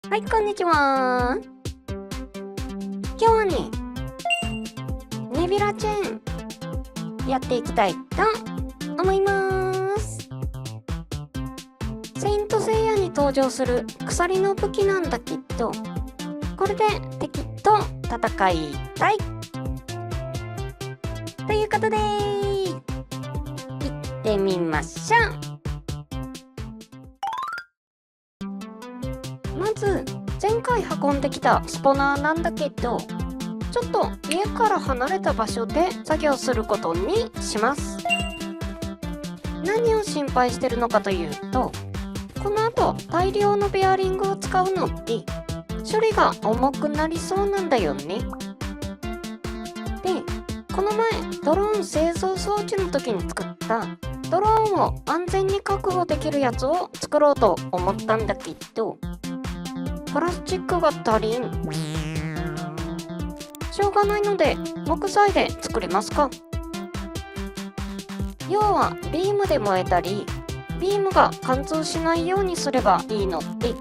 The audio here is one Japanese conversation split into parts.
はい、こんにちは。今日はね、ネビュラチェーンやっていきたいと思います。セイントセイヤに登場する鎖の武器なんだけど、これで敵と戦いたいということで、行ってみましょう。まず前回運んできたスポナーなんだけど、ちょっと家から離れた場所で作業することにします。何を心配してるのかというと、この後大量のベアリングを使うので処理が重くなりそうなんだよね。で、この前ドローン製造装置の時に作ったドローンを安全に確保できるやつを作ろうと思ったんだけど、プラスチックが足りん。しょうがないので木材で作りますか。要はビームで燃えたり、ビームが貫通しないようにすればいいので、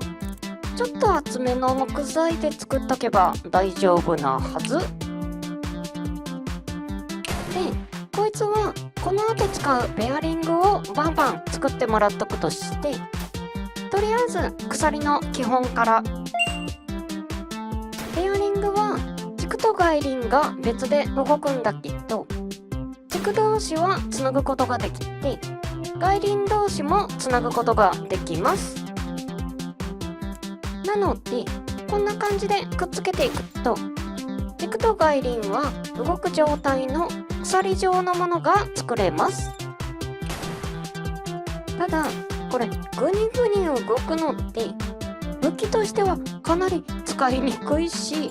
ちょっと厚めの木材で作っとけば大丈夫なはず。で、こいつはこの後使うベアリングをバンバン作ってもらっとくとして、とりあえず鎖の基本から。ベアリングは軸と外輪が別で動くんだけど、軸同士はつなぐことができて、外輪同士もつなぐことができます。なのでこんな感じでくっつけていくと、軸と外輪は動く状態の鎖状のものが作れます。ただこれグニグニ動くのって武器としてはかなり使いにくいし、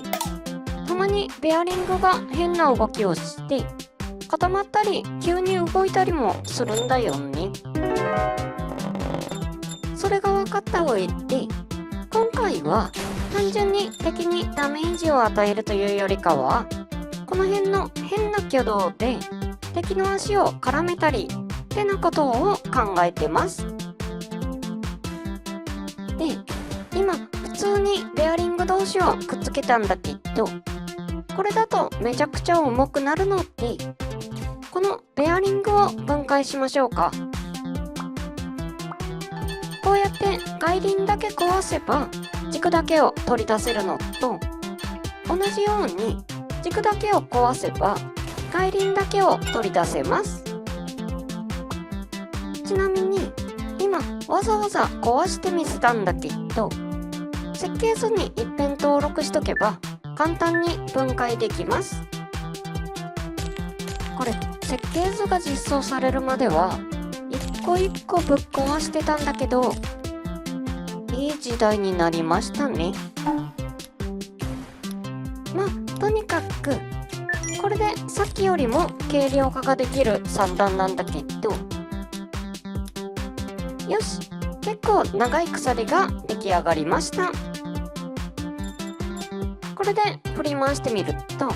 たまにベアリングが変な動きをして固まったり急に動いたりもするんだよね。それが分かった上で、今回は単純に敵にダメージを与えるというよりかは、この辺の変な挙動で敵の足を絡めたりってなことを考えてます。で、今普通にベアリング同士をくっつけたんだけど、これだとめちゃくちゃ重くなるので、このベアリングを分解しましょうか。こうやって外輪だけ壊せば軸だけを取り出せるのと、同じように軸だけを壊せば外輪だけを取り出せます。ちなみに今わざわざ壊してみせたんだけど、設計図に一遍登録しとけば簡単に分解できます。これ設計図が実装されるまでは一個一個ぶっ壊してたんだけど、いい時代になりましたね。まあとにかくこれでさっきよりも軽量化ができる3段なんだけど、よし、結構長い鎖が出来上がりました。これで振り回してみると、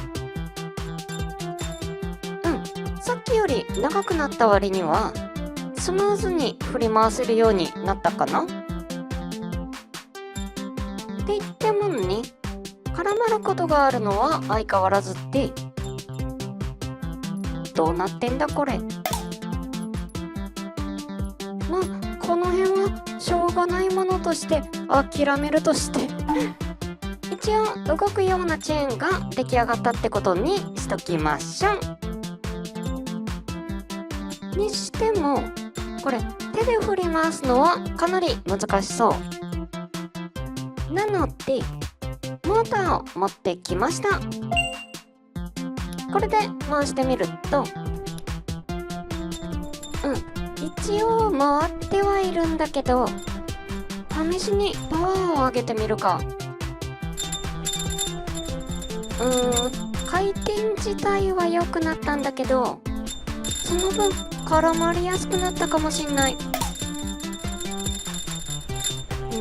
さっきより長くなった割にはスムーズに振り回せるようになったかな。って言ってもね、絡まることがあるのは相変わらずで、どうなってんだこれ。まあこの辺はしょうがないものとして諦めるとして一応動くようなチェーンが出来上がったってことにしときましょう。にしてもこれ手で振り回すのはかなり難しそう。なのでモーターを持ってきました。これで回してみると、一応回ってはいるんだけど、試しにパワーを上げてみるか。回転自体は良くなったんだけど、その分絡まりやすくなったかもしんない。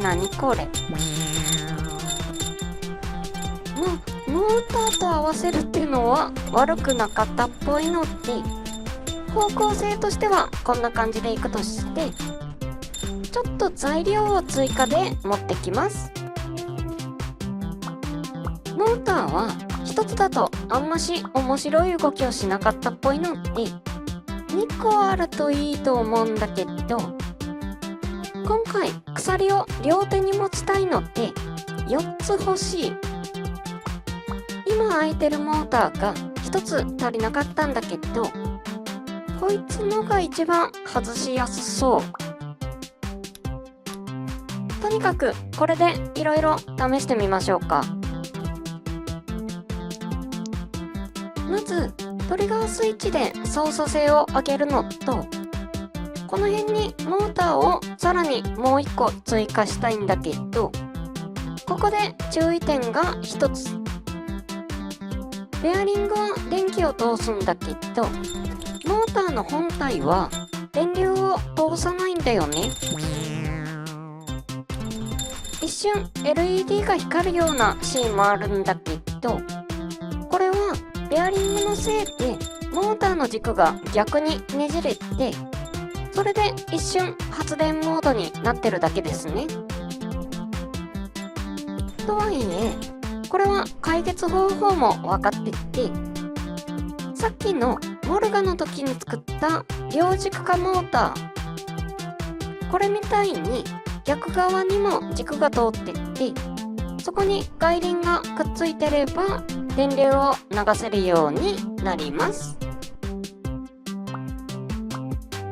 何これ。モーターと合わせるっていうのは悪くなかったっぽいので、方向性としてはこんな感じでいくとして、ちょっと材料を追加で持ってきます。モーターは一つだとあんまし面白い動きをしなかったっぽいので2個あるといいと思うんだけど、今回鎖を両手に持ちたいので4つ欲しい。今空いてるモーターが1つ足りなかったんだけど、こいつのが一番外しやすそう。とにかくこれでいろいろ試してみましょうか。まずトリガースイッチで操作性を上げるのと、この辺にモーターをさらにもう1個追加したいんだけど、ここで注意点が1つ。ベアリングは電気を通すんだけど、モーターの本体は電流を通さないんだよね。一瞬 LED が光るようなシーンもあるんだけど、これはベアリングのせいでモーターの軸が逆にねじれて、それで一瞬発電モードになってるだけですね。とはいえこれは解決方法も分かってて、さっきのモルガの時に作った両軸化モーター、これみたいに逆側にも軸が通ってって、そこに外輪がくっついてれば電流を流せるようになります。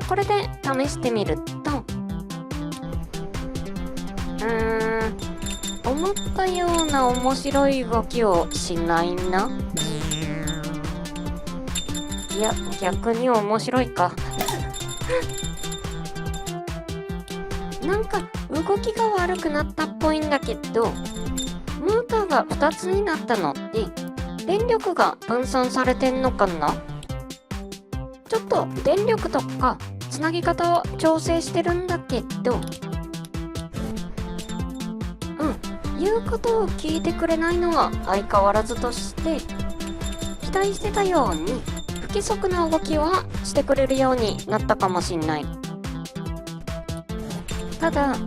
これで試してみると、思ったような面白い動きをしないな。いや、逆に面白いか。なんか動きが悪くなったっぽいんだけど、モーターが2つになったので電力が分散されてんのかな。ちょっと電力とかつなぎ方を調整してるんだけど、言うことを聞いてくれないのは相変わらずとして、期待してたように不規則な動きはしてくれるようになったかもしんない。ただ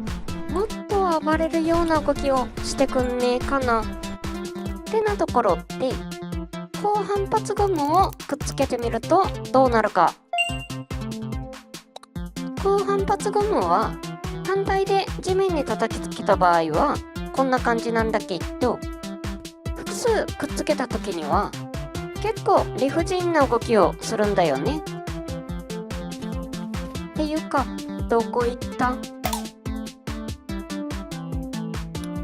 もっと暴れるような動きをしてくんねえかなってなところで、高反発ゴムをくっつけてみるとどうなるか。高反発ゴムは単体で地面に叩きつけた場合はこんな感じなんだけど、複数くっつけた時には結構理不尽な動きをするんだよね。っていうか、どこ行った？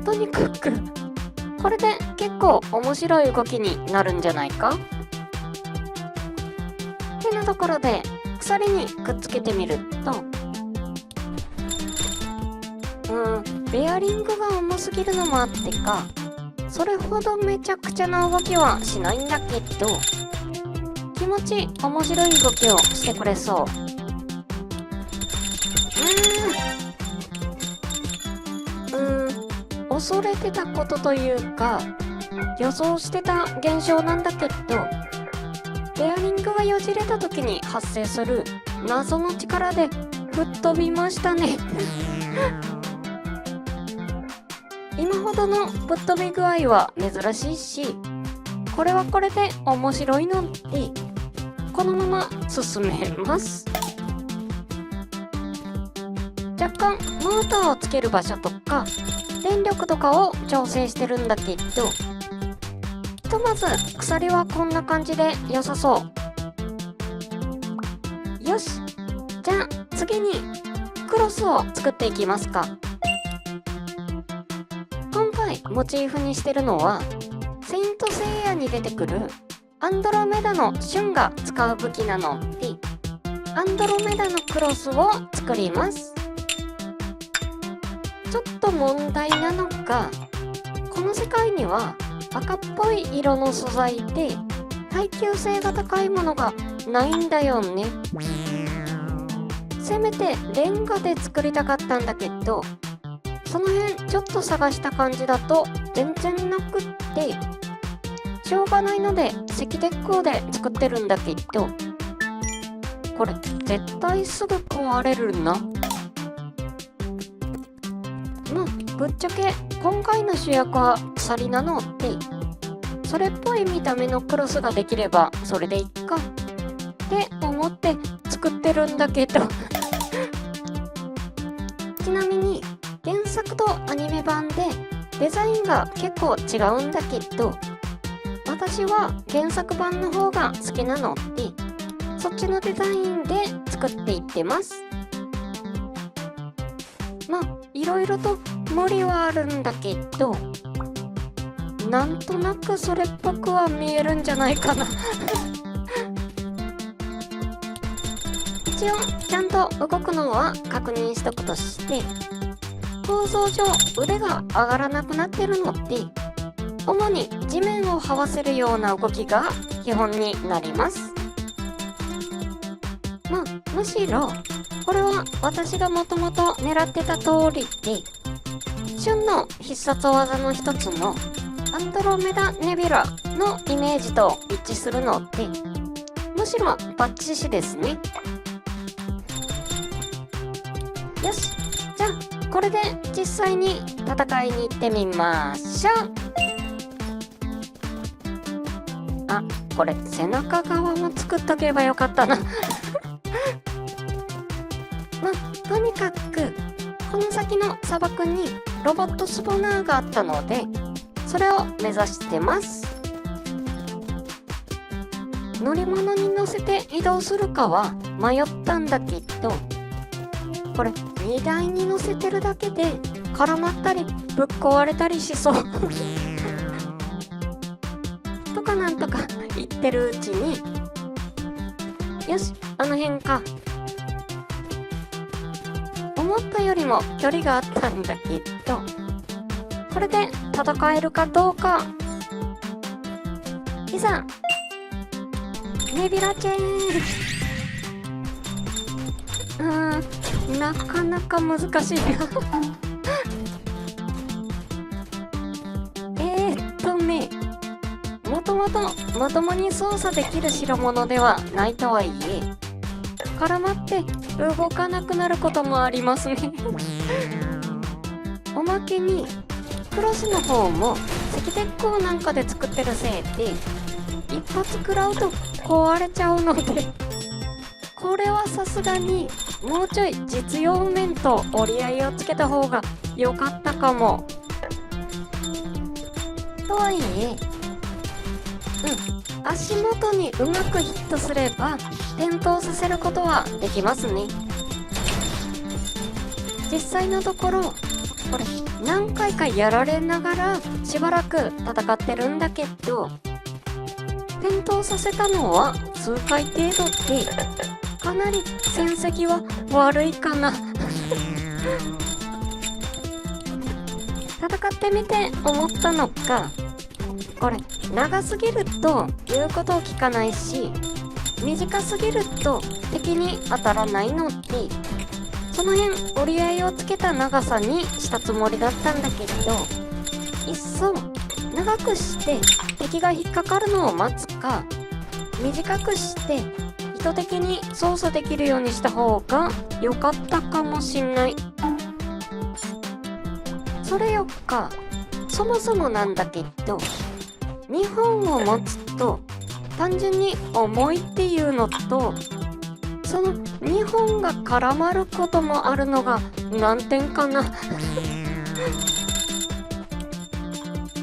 とにかくこれで結構面白い動きになるんじゃないかってなところで、鎖にくっつけてみると、ベアリングが重すぎるのもあってか、それほどめちゃくちゃな動きはしないんだけど、気持ち面白い動きをしてくれそう。恐れてたことというか予想してた現象なんだけど、ベアリングがよじれた時に発生する謎の力で吹っ飛びましたね。今ほどのぶっ飛び具合は珍しいし、これはこれで面白いのでこのまま進めます。若干モーターをつける場所とか電力とかを調整してるんだけど、ひとまず鎖はこんな感じで良さそう。よし、じゃあ次にクロスを作っていきますか。今回モチーフにしてるのはセイントセイヤに出てくるアンドロメダのシュンが使う武器なので、アンドロメダのクロスを作ります。ちょっと問題なのが、この世界には赤っぽい色の素材で耐久性が高いものがないんだよね。せめてレンガで作りたかったんだけど、その辺ちょっと探した感じだと全然なくって、しょうがないので石鉄鋼で作ってるんだけど、これ絶対すぐ壊れるな。まあぶっちゃけ今回の主役は鎖なので、それっぽい見た目のクロスができればそれでいっかって思って作ってるんだけどちなみに原作とアニメ版でデザインが結構違うんだけど、私は原作版の方が好きなのでそっちのデザインで作っていってます。まあいろいろと無理はあるんだけど、なんとなくそれっぽくは見えるんじゃないかな一応ちゃんと動くのは確認しとくとして、構造上腕が上がらなくなってるので主に地面を這わせるような動きが基本になります。まあむしろこれは私がもともと狙ってた通りで、旬の必殺技の一つのアンドロメダネビュラのイメージと一致するので、むしろバッチシですね。よし、じゃあこれで実際に戦いに行ってみましょう。あ、これ背中側も作っとけばよかったなまあとにかくこの先の砂漠にロボットスポナーがあったのでそれを目指してます。乗り物に乗せて移動するかは迷ったんだけど、これ荷台に乗せてるだけで絡まったりぶっ壊れたりしそうとかなんとか言ってるうちに、よし、あの辺か。思ったよりも距離があったんだけど、これで戦えるかどうか。いざネビュラチェーン。なかなか難しいもともとまともに操作できる代物ではないとはいえ、絡まって動かなくなることもありますねおまけにクロスの方も石鉄鋼なんかで作ってるせいで一発食らうと壊れちゃうのでこれはさすがにもうちょい実用面と折り合いをつけた方が良かったかも。とはいえ足元にうまくヒットすれば転倒させることはできますね。実際のところこれ何回かやられながらしばらく戦ってるんだけど、転倒させたのは数回程度でかなり戦績は悪いかな戦ってみて思ったのが、これ長すぎると言うことを聞かないし短すぎると敵に当たらないので、その辺折り合いをつけた長さにしたつもりだったんだけど、いっそ長くして敵が引っかかるのを待つか短くして意図的に操作できるようにした方が良かったかもしんない。それよかそもそもなんだけど、2本を持つと単純に重いっていうのと、その2本が絡まることもあるのが難点かな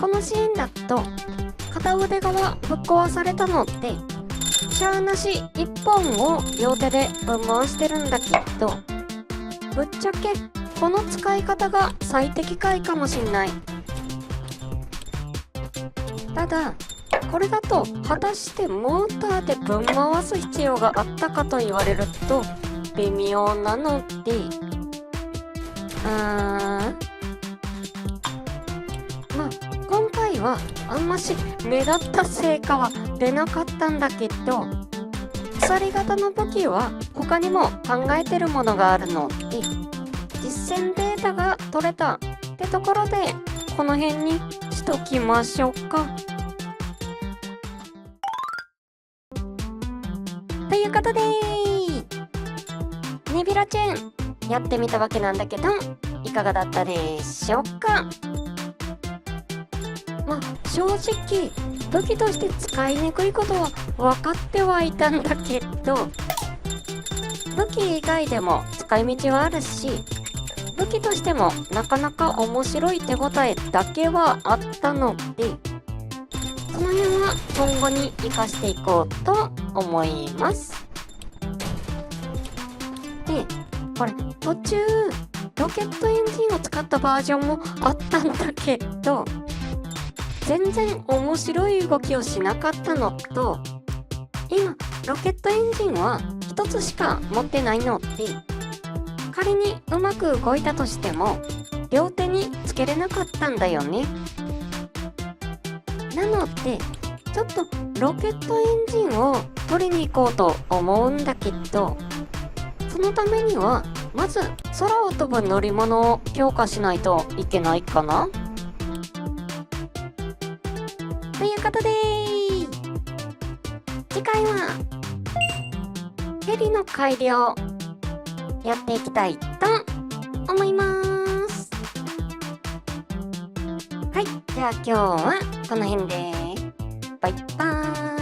このシーンだと片腕側ぶっ壊されたのでしゃーなし1本を両手でぶん回してるんだけど、ぶっちゃけこの使い方が最適解かもしんない。ただこれだと果たしてモーターでぶん回す必要があったかと言われると微妙なので、まあ今回はあんまし目立った成果は出なかったんだけど、鎖型の武器は他にも考えてるものがあるので実戦データが取れたってところでこの辺にしときましょうか。ということでネビュラチェーンやってみたわけなんだけどいかがだったでしょうか。まあ正直武器として使いにくいことは分かってはいたんだけど、武器以外でも使い道はあるし、武器としてもなかなか面白い手応えだけはあったので、その辺は今後に活かしていこうと思います。で、これ途中ロケットエンジンを使ったバージョンもあったんだけど、全然面白い動きをしなかったのと、今ロケットエンジンは一つしか持ってないので、仮にうまく動いたとしても両手につけれなかったんだよね。なのでちょっとロケットエンジンを取りに行こうと思うんだけど、そのためにはまず空を飛ぶ乗り物を強化しないといけないかな。ということで次回はヘリの改良やっていきたいと思います。はい、じゃあ今日はこの辺でバイバーイ。